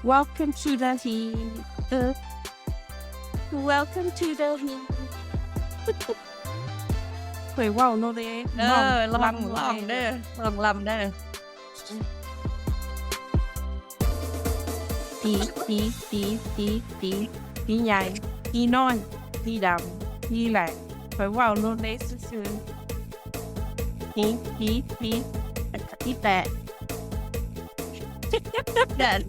Welcome to the He. Welcome to the He. เคยเว่าโนเดลองลองลำลองเด้อลองลำเด้อพี่ใหญ่พี่น้อยพี่ดำพี่แหลกเคยเว่าโนเดซื่อๆพี่แตะ Good.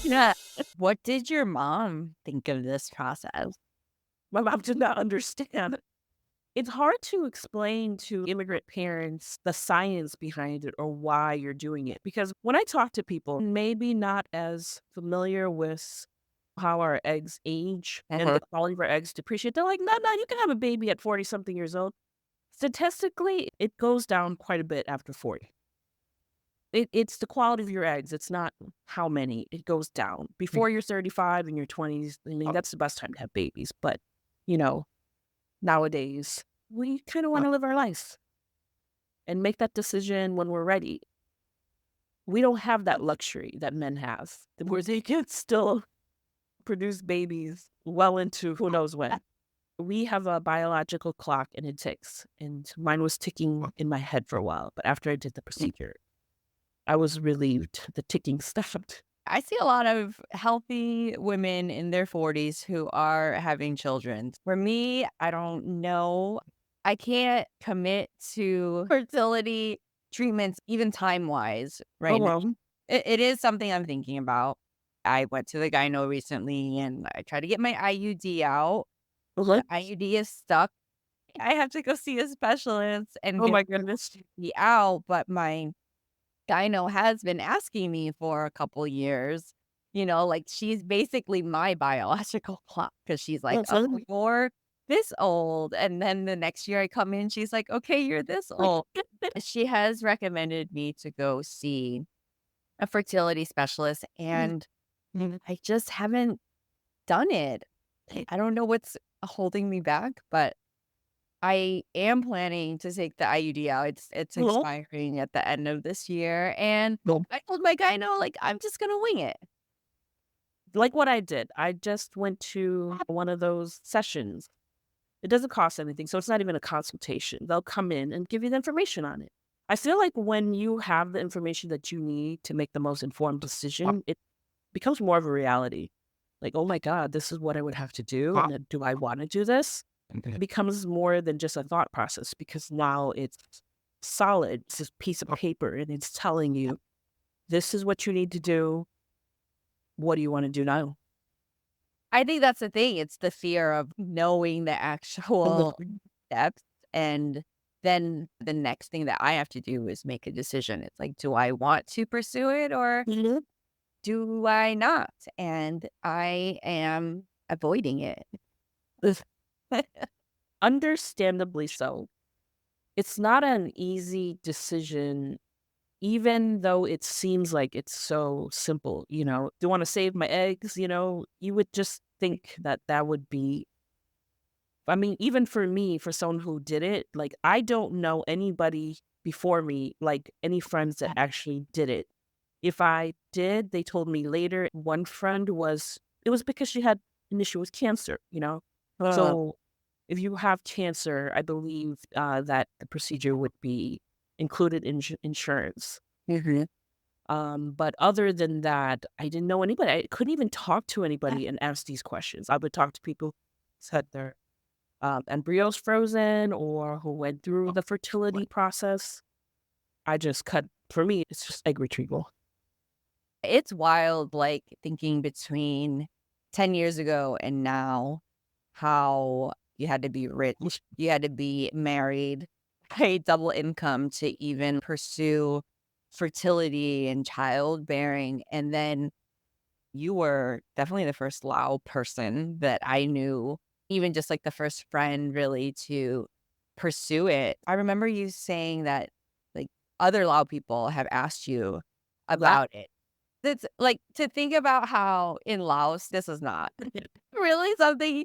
Yeah. What did your mom think of this process? My mom did not understand. It's hard to explain to immigrant parents the science behind it or why you're doing it. Because when I talk to people, maybe not as familiar with how our eggs age and the quality of our eggs depreciate, they're like, no, you can have a baby at 40 something years old. Statistically, it goes down quite a bit after 40. It's the quality of your eggs. It's not how many. It goes down. Before you're 35 in your 20s, I mean, that's the best time to have babies. But, nowadays, we kind of want to live our life and make that decision when we're ready. We don't have that luxury that men have, where they can still produce babies well into who knows when. We have a biological clock and it ticks. And mine was ticking in my head for a while. But after I did the procedure, I was relieved. The ticking stopped. I see a lot of healthy women in their 40s who are having children. For me, I don't know. I can't commit to fertility treatments, even time-wise, right now. Well, It is something I'm thinking about. I went to the gyno recently, and I tried to get my IUD out. The IUD is stuck. I have to go see a specialist and oh get my goodness. it out, but my gyno has been asking me for a couple years, like she's basically my biological clock because she's like, oh, you're this old. And then the next year I come in, she's like, okay, you're this old. She has recommended me to go see a fertility specialist, and I just haven't done it. I don't know what's holding me back, but I am planning to take the IUD out. It's expiring at the end of this year, and I told my gyno, like, I'm just gonna wing it. Like what I did. I just went to one of those sessions. It doesn't cost anything, so it's not even a consultation. They'll come in and give you the information on it. I feel like when you have the information that you need to make the most informed decision, it becomes more of a reality. Like, oh my God, this is what I would have to do. And then, do I want to do this? It becomes more than just a thought process because now it's solid. It's this piece of paper and it's telling you, this is what you need to do. What do you want to do now? I think that's the thing. It's the fear of knowing the actual steps, and then the next thing that I have to do is make a decision. It's like, do I want to pursue it or do I not? And I am avoiding it. Understandably so. It's not an easy decision, even though it seems like it's so simple. Do you want to save my eggs? You would just think that that would be, I mean, even for me, for someone who did it, like, I don't know anybody before me, like any friends that actually did it. If I did, they told me later, one friend it was because she had an issue with cancer, So if you have cancer, I believe that the procedure would be included in insurance. But other than that, I didn't know anybody. I couldn't even talk to anybody and ask these questions. I would talk to people who had their embryos frozen or who went through the fertility process. For me, it's just egg retrieval. It's wild, like, thinking between 10 years ago and now, how you had to be rich, you had to be married, pay double income to even pursue fertility and childbearing. And then you were definitely the first Lao person that I knew, even just like the first friend really to pursue it. I remember you saying that, like, other Lao people have asked you about it. It's like, to think about how in Laos, this is not really something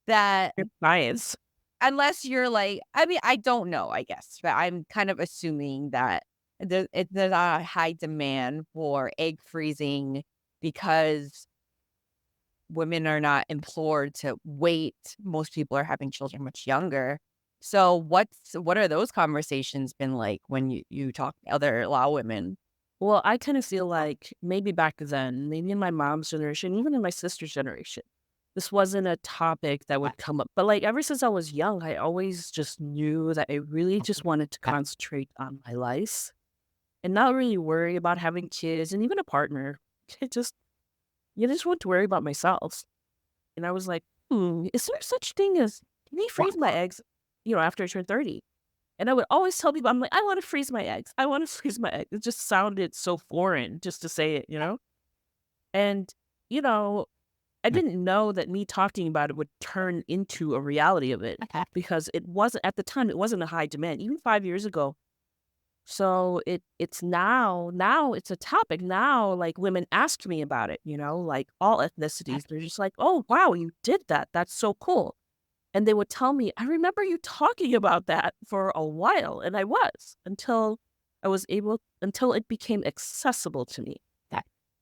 that, Science. unless you're like, I mean, I don't know, I guess, but I'm kind of assuming that there's a high demand for egg freezing because women are not implored to wait. Most people are having children much younger. So what are those conversations been like when you talk to other law women? Well, I kind of feel like maybe back then, maybe in my mom's generation, even in my sister's generation, this wasn't a topic that would come up. But like ever since I was young, I always just knew that I really just wanted to concentrate on my life and not really worry about having kids and even a partner. It just, you just want to worry about myself. And I was like, is there such thing as, can you freeze my eggs, after I turned 30? And I would always tell people, I'm like, I want to freeze my eggs. I want to freeze my eggs. It just sounded so foreign just to say it. And, you know, I didn't know that me talking about it would turn into a reality of it because it wasn't at the time, it wasn't a high demand, even 5 years ago. So it's now it's a topic. Now, like women ask me about it, like all ethnicities. They're just like, oh wow, you did that. That's so cool. And they would tell me, I remember you talking about that for a while. And I was until it became accessible to me.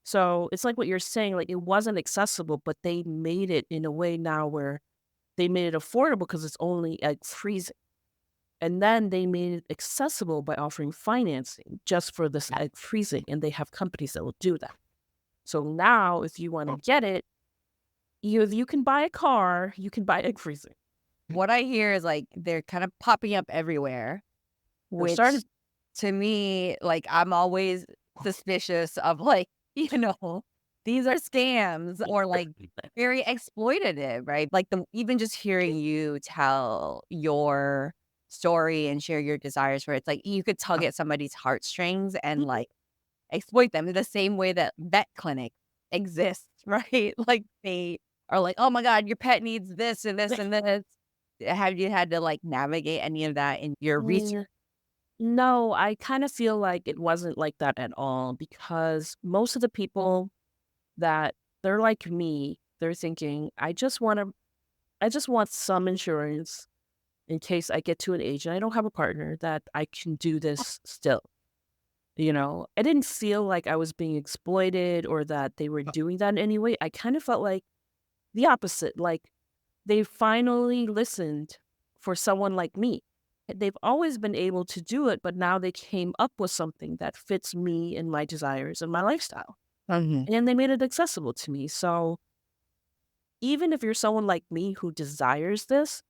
So it's like what you're saying, like it wasn't accessible, but they made it in a way now where they made it affordable because it's only egg freezing. And then they made it accessible by offering financing just for this egg freezing. And they have companies that will do that. So now if you want to get it, you can buy a car, you can buy egg freezing. What I hear is like they're kind of popping up everywhere, They're which starting. to me, like I'm always suspicious of like, you know, these are scams or like very exploitative, right? Like even just hearing you tell your story and share your desires where it's like you could tug at somebody's heartstrings and like exploit them in the same way that vet clinic exists, right? Like they are like, oh my God, your pet needs this and this and this. Have you had to like navigate any of that in your research? Mm, no, I kind of feel like it wasn't like that at all because most of the people that they're like me, they're thinking, I just want some insurance in case I get to an age and I don't have a partner that I can do this still. I didn't feel like I was being exploited or that they were doing that in any way. I kind of felt like the opposite. Like they finally listened for someone like me. They've always been able to do it, but now they came up with something that fits me and my desires and my lifestyle. Mhm. And they made it accessible to me. So even if you're someone like me who desires this,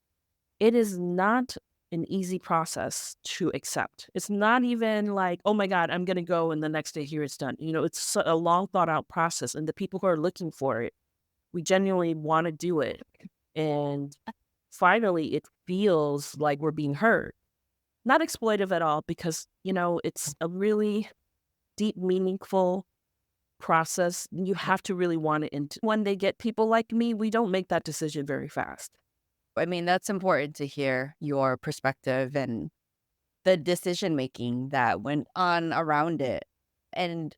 it is not an easy process to accept. It's not even like, oh my God, I'm going to go and the next day here it's done. It's a long thought out process. And the people who are looking for it, we genuinely want to do it. And finally, it feels like we're being heard. Not exploitive at all because, it's a really deep, meaningful process. You have to really want it. And when they get people like me, we don't make that decision very fast. I mean, that's important to hear your perspective and the decision making that went on around it. And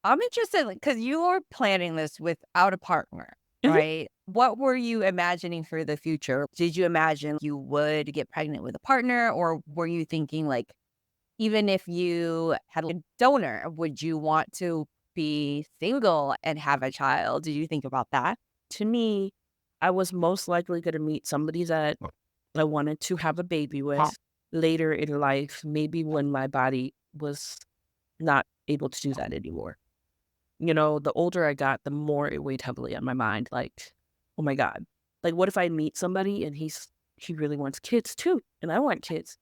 I'm interested, like, because you were planning this without a partner, Mhm. right? What were you imagining for the future? Did you imagine you would get pregnant with a partner, or were you thinking, like, even if you had a donor, would you want to be single and have a child? Did you think about that? To me, I was most likely going to meet somebody that I wanted to have a baby with later in life, maybe when my body was not able to do that anymore. The older I got, the more it weighed heavily on my mind. Like, oh my God. Like, what if I meet somebody and he really wants kids too, and I want kids.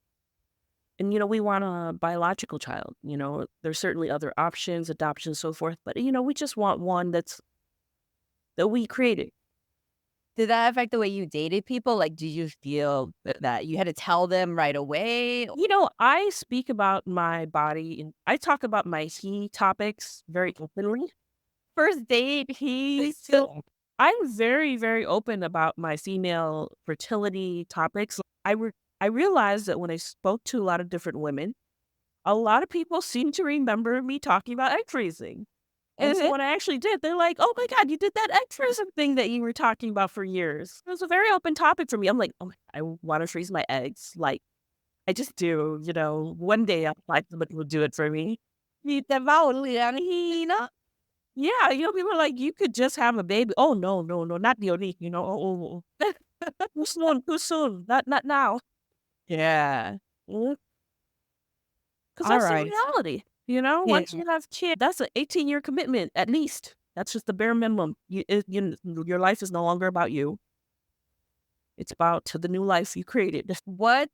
And, we want a biological child. There's certainly other options, adoption, so forth. But, we just want one that we created. Did that affect the way you dated people? Like, did you feel that you had to tell them right away? I speak about my body and I talk about my he topics very openly. First date, he So I'm very, very open about my female fertility topics. I realized that when I spoke to a lot of different women, a lot of people seem to remember me talking about egg freezing. And so Mhm. when I actually did, they're like, "Oh my God, you did that egg freezing thing that you were talking about for years." It was a very open topic for me. I'm like, "Oh, I want to freeze my eggs." Like, I just do. One day I'll find somebody who will do it for me. Lite vanligare än Hina. Yeah, people are like, "You could just have a baby." "Oh, no, no, no, not Diony," "Oh, oh, oh. Too soon, not now." Yeah. Because All that's the right. reality, Yeah. once you have kids, that's an 18-year commitment at least. That's just the bare minimum. Your life is no longer about you. It's about to the new life you created. What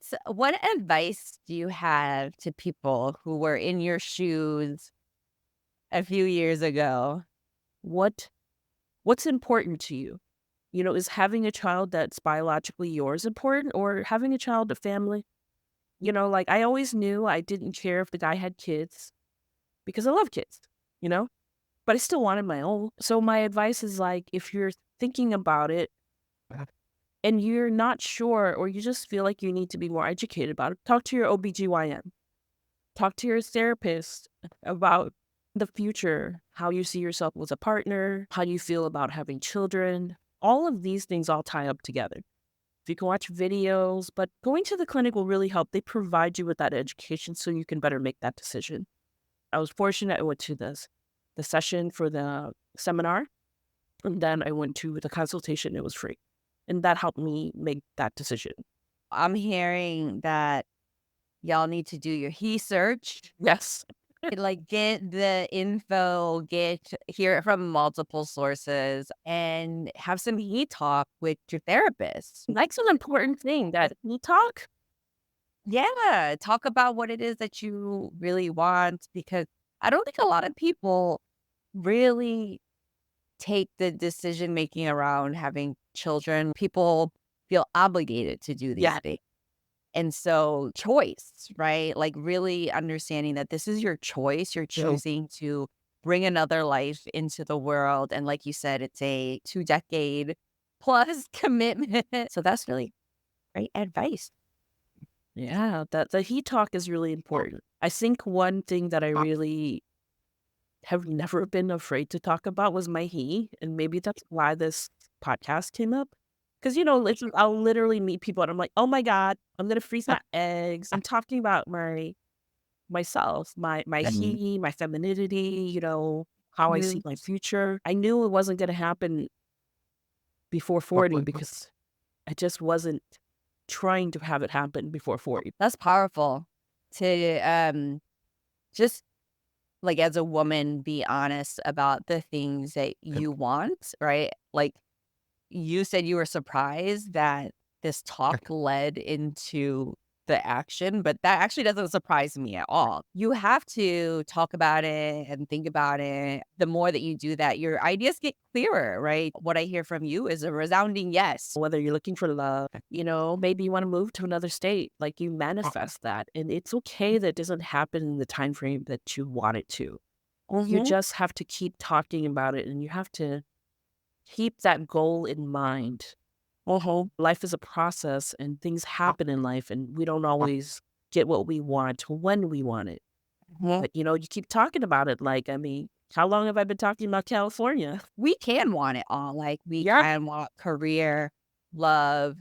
advice do you have to people who were in your shoes a few years ago? What what's important to you? Is having a child that's biologically yours important or having a child, a family? Like I always knew I didn't care if the guy had kids because I love kids, you know? But I still wanted my own. So my advice is like if you're thinking about it and you're not sure or you just feel like you need to be more educated about it, talk to your OBGYN. Talk to your therapist about the future, how you see yourself as a partner, how you feel about having children. All of these things all tie up together. If you can watch videos, but going to the clinic will really help. They provide you with that education so you can better make that decision. I was fortunate I went to the session for the seminar, and then I went to the consultation. It was free. And that helped me make that decision. I'm hearing that y'all need to do your he search. Yes. Like, get the info, hear it from multiple sources, and have some he talk with your therapist. That's an important thing that we talk. Yeah, talk about what it is that you really want, because I don't think a lot of people really take the decision making around having children. People feel obligated to do these Yeah. things. And so choice, right? Like really understanding that this is your choice. You're Yeah. choosing to bring another life into the world. And like you said, it's a 2 decade plus commitment. So that's really great advice. Yeah, that the he talk is really important. I think one thing that I really have never been afraid to talk about was my he, and maybe that's why this podcast came up. Because I'll literally meet people and I'm like, oh my god, I'm gonna freeze my eggs. I'm talking about myself, my he, my femininity. How I see Mhm. my future. I knew it wasn't gonna happen before 40 because I just wasn't trying to have it happen before 40. That's powerful to just like as a woman be honest about the things that you want, right? Like you said you were surprised that this talk led into the action, but that actually doesn't surprise me at all. You have to talk about it and think about it. The more that you do that, your ideas get clearer, right? What I hear from you is a resounding yes. Whether you're looking for love, maybe you want to move to another state, like you manifest that. And it's okay that it doesn't happen in the time frame that you want it to. You Mhm. just have to keep talking about it and you have to keep that goal in mind. Life is a process and things happen in life and we don't always get what we want when we want it. Mhm. But you keep talking about it. Like, I mean, how long have I been talking about California? We can want it all. Like we Yeah. can want career, love,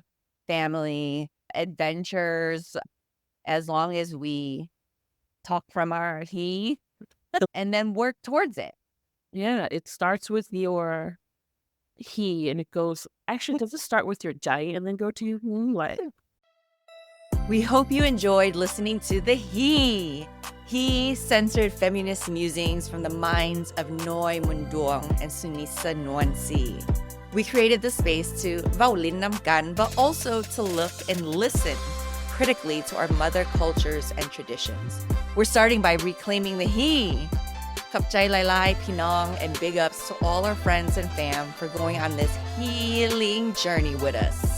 family, adventures, as long as we talk from our he and then work towards it. Yeah, it starts with your he and it goes actually, does it start with your jai and then go to what? We hope you enjoyed listening to the He censored feminist musings from the minds of Noy Munduong and Sunisa Nuansi. We created the space to vaulin namkan, but also to look and listen critically to our mother cultures and traditions. We're starting by reclaiming the he. Kapchay Lailai, Pinong, and big ups to all our friends and fam for going on this healing journey with us.